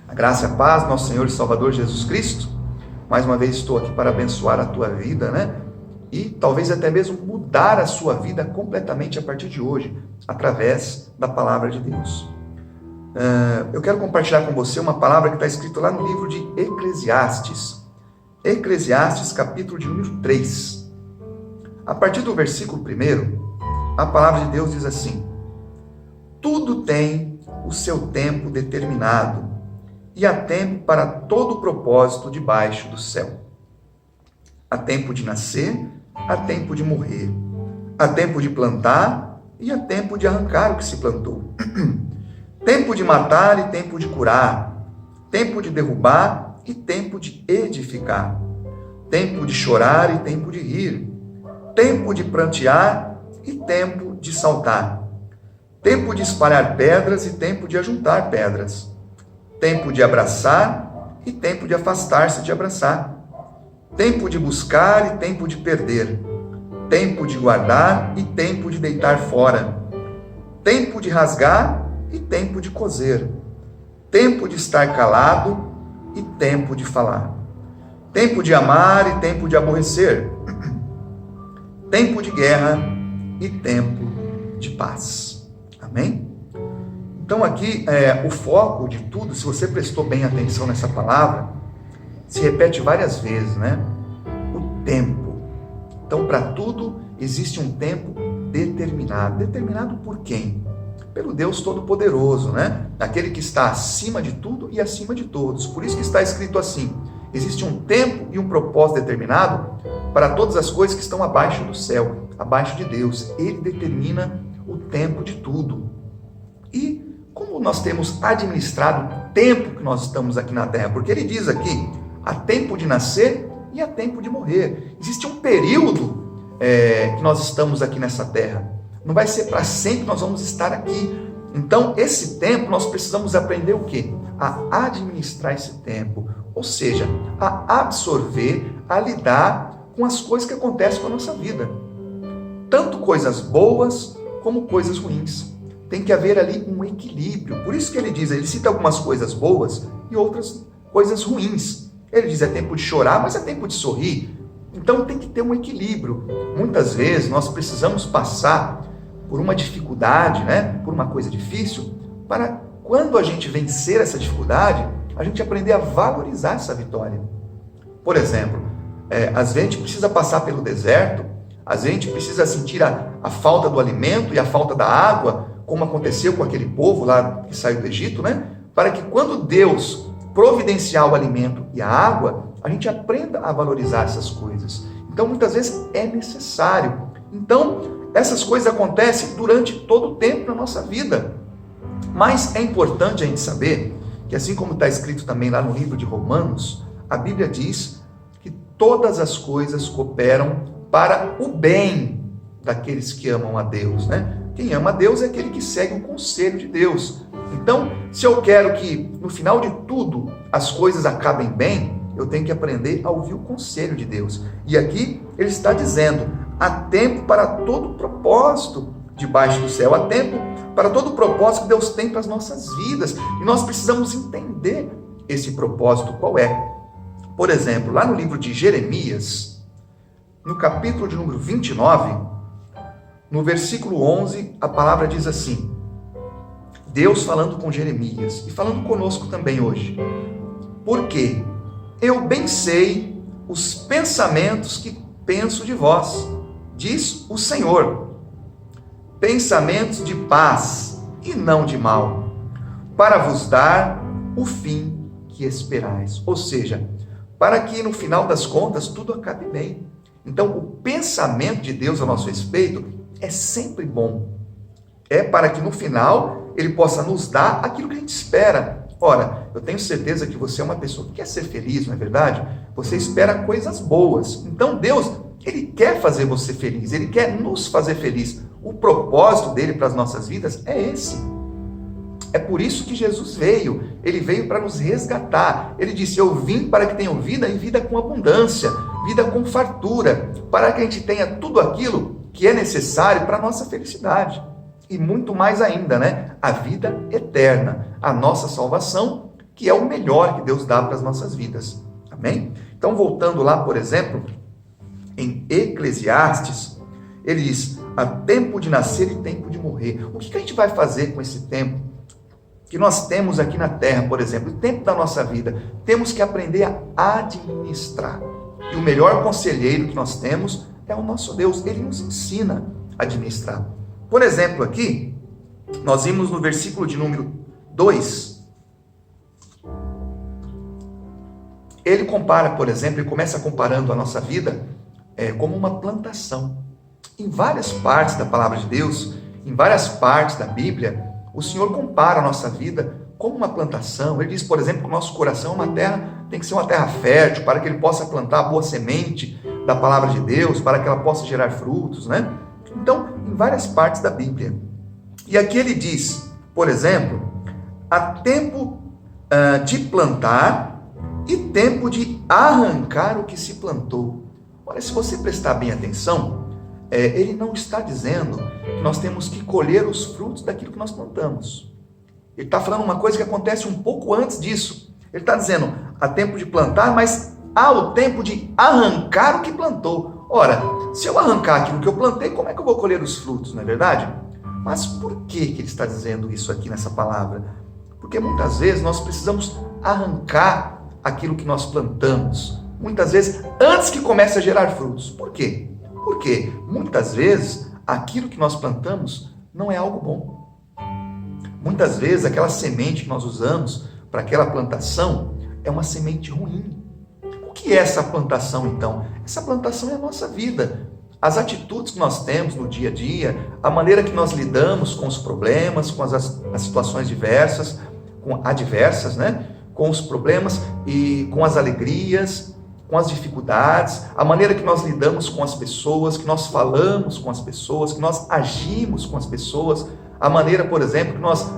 A graça e a paz do nosso Senhor e Salvador Jesus Cristo. Mais uma vez estou aqui para abençoar a tua vida, né? E talvez até mesmo mudar a sua vida completamente a partir de hoje, através da palavra de Deus. Eu quero compartilhar com você uma palavra que está escrita lá no livro de Eclesiastes. Eclesiastes, capítulo de número 3. A partir do versículo 1, a palavra de Deus diz assim: tudo tem o seu tempo determinado, e há tempo para todo propósito debaixo do céu. Há tempo de nascer, há tempo de morrer. Há tempo de plantar e há tempo de arrancar o que se plantou. Tempo de matar e tempo de curar. Tempo de derrubar e tempo de edificar. Tempo de chorar e tempo de rir. Tempo de prantear e tempo de saltar. Tempo de espalhar pedras e tempo de ajuntar pedras. Tempo de abraçar e tempo de afastar-se de abraçar. Tempo de buscar e tempo de perder. Tempo de guardar e tempo de deitar fora. Tempo de rasgar e tempo de coser. Tempo de estar calado e tempo de falar. Tempo de amar e tempo de aborrecer. Tempo de guerra e tempo de paz. Amém? Então aqui, o foco de tudo, se você prestou bem atenção nessa palavra, se repete várias vezes, né? O tempo. Então, para tudo existe um tempo determinado. Determinado por quem? Pelo Deus Todo-Poderoso, né? Aquele que está acima de tudo e acima de todos. Por isso que está escrito assim: existe um tempo e um propósito determinado para todas as coisas que estão abaixo do céu, abaixo de Deus. Ele determina o tempo de tudo. E como nós temos administrado o tempo que nós estamos aqui na Terra? Porque ele diz aqui: há tempo de nascer e há tempo de morrer. Existe um período que nós estamos aqui nessa Terra. Não vai ser para sempre que nós vamos estar aqui. Então, esse tempo, nós precisamos aprender o quê? A administrar esse tempo. Ou seja, a absorver, a lidar com as coisas que acontecem com a nossa vida. Tanto coisas boas como coisas ruins. Tem que haver ali um equilíbrio. Por isso que ele cita algumas coisas boas e outras coisas ruins. Ele diz: é tempo de chorar, mas é tempo de sorrir. Então tem que ter um equilíbrio. Muitas vezes nós precisamos passar por uma dificuldade, né? Por uma coisa difícil, para quando a gente vencer essa dificuldade, a gente aprender a valorizar essa vitória. Por exemplo, às vezes a gente precisa passar pelo deserto, às vezes a gente precisa sentir a falta do alimento e a falta da água, como aconteceu com aquele povo lá que saiu do Egito, né? Para que quando Deus providenciar o alimento e a água, a gente aprenda a valorizar essas coisas. Então, muitas vezes é necessário. Então, essas coisas acontecem durante todo o tempo na nossa vida. Mas é importante a gente saber que, assim como está escrito também lá no livro de Romanos, a Bíblia diz que todas as coisas cooperam para o bem daqueles que amam a Deus, né? Quem ama a Deus é aquele que segue o conselho de Deus. Então, se eu quero que no final de tudo as coisas acabem bem, eu tenho que aprender a ouvir o conselho de Deus. E aqui ele está dizendo: há tempo para todo propósito debaixo do céu, há tempo para todo propósito que Deus tem para as nossas vidas. E nós precisamos entender esse propósito, qual é. Por exemplo, lá no livro de Jeremias, no capítulo de número 29, no versículo 11, a palavra diz assim: Deus falando com Jeremias e falando conosco também hoje: porque eu bem sei os pensamentos que penso de vós, diz o Senhor, pensamentos de paz e não de mal, para vos dar o fim que esperais. Ou seja, para que no final das contas tudo acabe bem. Então, o pensamento de Deus a nosso respeito é sempre bom. É para que no final ele possa nos dar aquilo que a gente espera. Ora, eu tenho certeza que você é uma pessoa que quer ser feliz, não é verdade? Você espera coisas boas. Então Deus, ele quer fazer você feliz, ele quer nos fazer feliz. O propósito dele para as nossas vidas é esse. É por isso que Jesus veio. Ele veio para nos resgatar. Ele disse: eu vim para que tenham vida e vida com abundância, vida com fartura, para que a gente tenha tudo aquilo que é necessário para a nossa felicidade. E muito mais ainda, né? A vida eterna, a nossa salvação que é o melhor que Deus dá para as nossas vidas. Amém? Então, voltando lá, por exemplo, em Eclesiastes, ele diz: há tempo de nascer e tempo de morrer. O que a gente vai fazer com esse tempo que nós temos aqui na terra, por exemplo, o tempo da nossa vida? Temos que aprender a administrar. E o melhor conselheiro que nós temos é o nosso Deus. Ele nos ensina a administrar. Por exemplo, aqui, nós vimos no versículo de número 2, ele compara, por exemplo, ele começa comparando a nossa vida como uma plantação. Em várias partes da palavra de Deus, em várias partes da Bíblia, o Senhor compara a nossa vida como uma plantação. Ele diz, por exemplo, que o nosso coração é uma terra, tem que ser uma terra fértil, para que ele possa plantar a boa semente da palavra de Deus, para que ela possa gerar frutos, né? Então, em várias partes da Bíblia. E aqui ele diz, por exemplo, há tempo de plantar e tempo de arrancar o que se plantou. Olha, se você prestar bem atenção, ele não está dizendo que nós temos que colher os frutos daquilo que nós plantamos. Ele está falando uma coisa que acontece um pouco antes disso. Ele está dizendo, há tempo de plantar, mas há o tempo de arrancar o que plantou. Ora, se eu arrancar aquilo que eu plantei, como é que eu vou colher os frutos, não é verdade? Mas por que ele está dizendo isso aqui nessa palavra? Porque muitas vezes nós precisamos arrancar aquilo que nós plantamos. Muitas vezes, antes que comece a gerar frutos. Por quê? Porque muitas vezes aquilo que nós plantamos não é algo bom. Muitas vezes aquela semente que nós usamos para aquela plantação é uma semente ruim. O que é essa plantação então? Essa plantação é a nossa vida. As atitudes que nós temos no dia a dia, a maneira que nós lidamos com os problemas, com as situações diversas, adversas, né? Com os problemas e com as alegrias, com as dificuldades, a maneira que nós lidamos com as pessoas, que nós falamos com as pessoas, que nós agimos com as pessoas, a maneira, por exemplo, que nós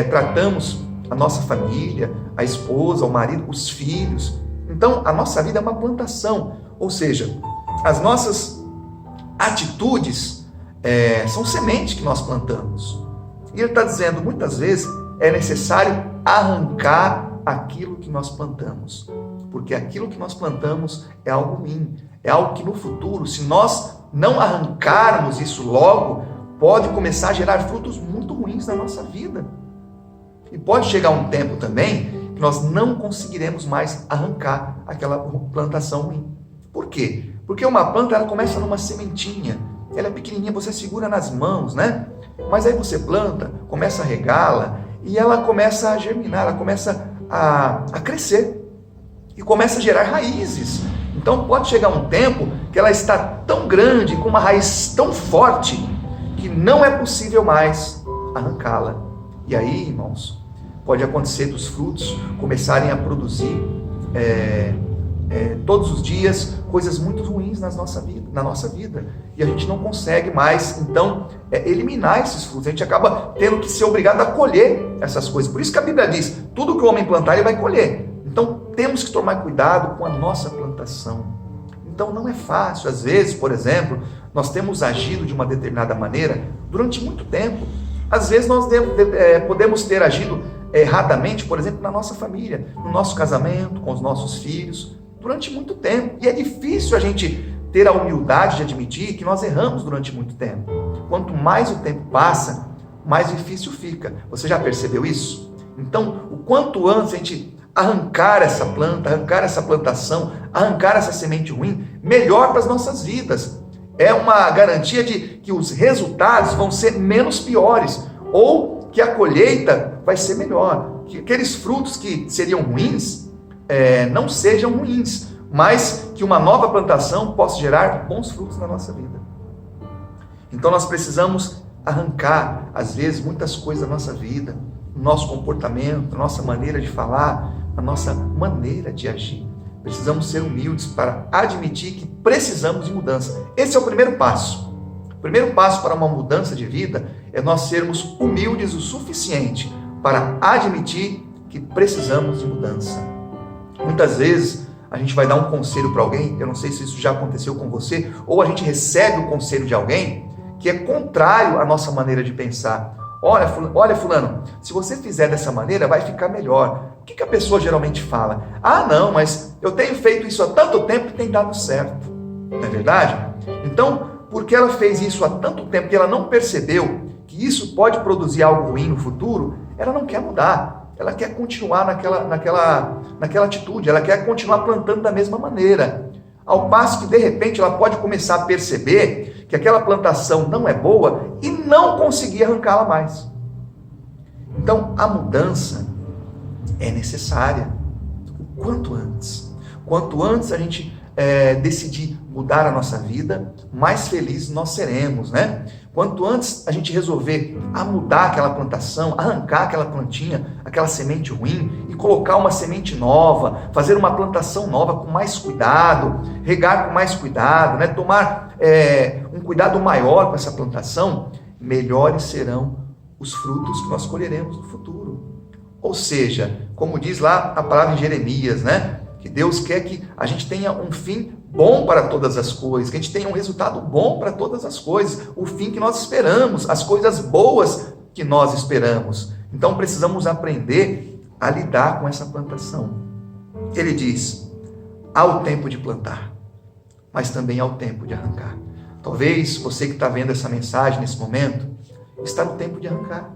tratamos a nossa família, a esposa, o marido, os filhos. Então, a nossa vida é uma plantação, ou seja, as nossas atitudes são sementes que nós plantamos. E ele está dizendo, muitas vezes, é necessário arrancar aquilo que nós plantamos. Porque aquilo que nós plantamos é algo ruim, é algo que no futuro, se nós não arrancarmos isso logo, pode começar a gerar frutos muito ruins na nossa vida. E pode chegar um tempo também que nós não conseguiremos mais arrancar aquela plantação ruim. Por quê? Porque uma planta, ela começa numa sementinha, ela é pequenininha, você segura nas mãos, né? Mas aí você planta, começa a regá-la e ela começa a germinar, ela começa a crescer. E começa a gerar raízes. Então pode chegar um tempo que ela está tão grande, com uma raiz tão forte, que não é possível mais arrancá-la. E aí, irmãos, pode acontecer dos frutos começarem a produzir todos os dias coisas muito ruins na nossa vida. E a gente não consegue mais, então, eliminar esses frutos. A gente acaba tendo que ser obrigado a colher essas coisas. Por isso que a Bíblia diz, tudo que o homem plantar, ele vai colher. Então, temos que tomar cuidado com a nossa plantação. Então, não é fácil. Às vezes, por exemplo, nós temos agido de uma determinada maneira durante muito tempo. Às vezes, nós podemos ter agido erradamente, por exemplo, na nossa família, no nosso casamento, com os nossos filhos, durante muito tempo. E é difícil a gente ter a humildade de admitir que nós erramos durante muito tempo. Quanto mais o tempo passa, mais difícil fica. Você já percebeu isso? Então, o quanto antes a gente arrancar essa planta, arrancar essa plantação, arrancar essa semente ruim, melhor para as nossas vidas. É uma garantia de que os resultados vão ser menos piores, ou que a colheita vai ser melhor, que aqueles frutos que seriam ruins não sejam ruins, mas que uma nova plantação possa gerar bons frutos na nossa vida. Então nós precisamos arrancar, às vezes, muitas coisas da nossa vida, no nosso comportamento, na nossa maneira de falar, a nossa maneira de agir. Precisamos ser humildes para admitir que precisamos de mudança. Esse é o primeiro passo. O primeiro passo para uma mudança de vida é nós sermos humildes o suficiente para admitir que precisamos de mudança. Muitas vezes a gente vai dar um conselho para alguém, eu não sei se isso já aconteceu com você, ou a gente recebe o conselho de alguém que é contrário à nossa maneira de pensar. Olha fulano, se você fizer dessa maneira vai ficar melhor. que a pessoa geralmente fala? Ah, não, mas eu tenho feito isso há tanto tempo e tem dado certo. Não é verdade? Então, porque ela fez isso há tanto tempo que ela não percebeu que isso pode produzir algo ruim no futuro, ela não quer mudar. Ela quer continuar naquela atitude, ela quer continuar plantando da mesma maneira. Ao passo que, de repente, ela pode começar a perceber que aquela plantação não é boa e não conseguir arrancá-la mais. Então, a mudança é necessária o quanto antes. Quanto antes a gente decidir mudar a nossa vida, mais felizes nós seremos, né? Quanto antes a gente resolver mudar aquela plantação, arrancar aquela plantinha, aquela semente ruim e colocar uma semente nova, fazer uma plantação nova com mais cuidado, regar com mais cuidado, né? Tomar um cuidado maior com essa plantação, melhores serão os frutos que nós colheremos no futuro. Ou seja, como diz lá a palavra em Jeremias, né? Que Deus quer que a gente tenha um fim bom para todas as coisas, que a gente tenha um resultado bom para todas as coisas, o fim que nós esperamos, as coisas boas que nós esperamos. Então precisamos aprender a lidar com essa plantação. Ele diz, há o tempo de plantar, mas também há o tempo de arrancar. Talvez você que está vendo essa mensagem nesse momento, está no tempo de arrancar.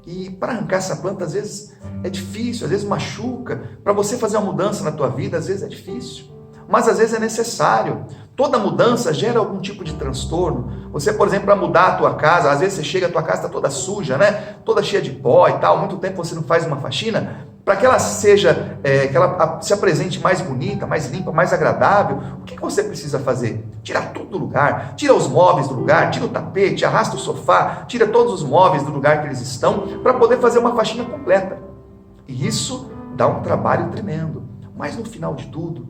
E para arrancar essa planta, às vezes é difícil, às vezes machuca. Para você fazer uma mudança na tua vida, às vezes é difícil. Mas às vezes é necessário. Toda mudança gera algum tipo de transtorno. Você, por exemplo, para mudar a tua casa, às vezes você chega, a tua casa está toda suja, né? Toda cheia de pó e tal, muito tempo você não faz uma faxina. Para que ela seja, que ela se apresente mais bonita, mais limpa, mais agradável, o que você precisa fazer? Tirar tudo do lugar, tira os móveis do lugar, tira o tapete, arrasta o sofá, tira todos os móveis do lugar que eles estão, para poder fazer uma faxina completa. E isso dá um trabalho tremendo, mas no final de tudo,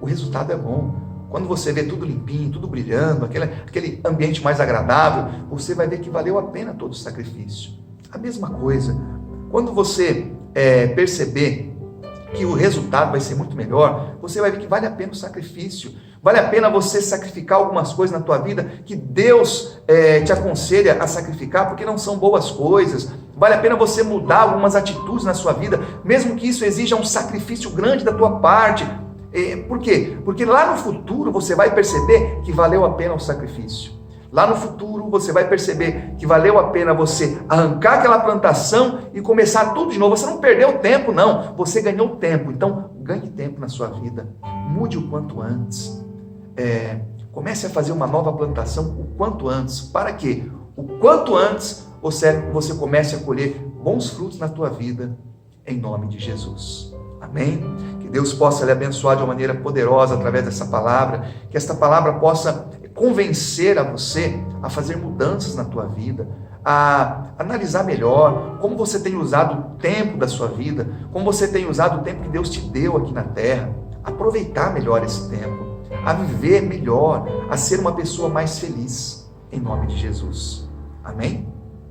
o resultado é bom. Quando você vê tudo limpinho, tudo brilhando, aquele ambiente mais agradável, você vai ver que valeu a pena todo o sacrifício. A mesma coisa, quando você perceber que o resultado vai ser muito melhor, você vai ver que vale a pena o sacrifício, vale a pena você sacrificar algumas coisas na tua vida que Deus te aconselha a sacrificar, porque não são boas coisas, vale a pena você mudar algumas atitudes na sua vida, mesmo que isso exija um sacrifício grande da tua parte. Por quê? Porque lá no futuro você vai perceber que valeu a pena o sacrifício. Lá no futuro você vai perceber que valeu a pena você arrancar aquela plantação e começar tudo de novo. Você não perdeu tempo, não. Você ganhou tempo. Então, ganhe tempo na sua vida. Mude o quanto antes. Comece a fazer uma nova plantação o quanto antes. Para quê? O quanto antes você comece a colher bons frutos na tua vida, em nome de Jesus. Amém? Que Deus possa lhe abençoar de uma maneira poderosa através dessa palavra. Que esta palavra possa convencer a você a fazer mudanças na tua vida, a analisar melhor como você tem usado o tempo da sua vida, como você tem usado o tempo que Deus te deu aqui na terra, aproveitar melhor esse tempo, a viver melhor, a ser uma pessoa mais feliz, em nome de Jesus. Amém?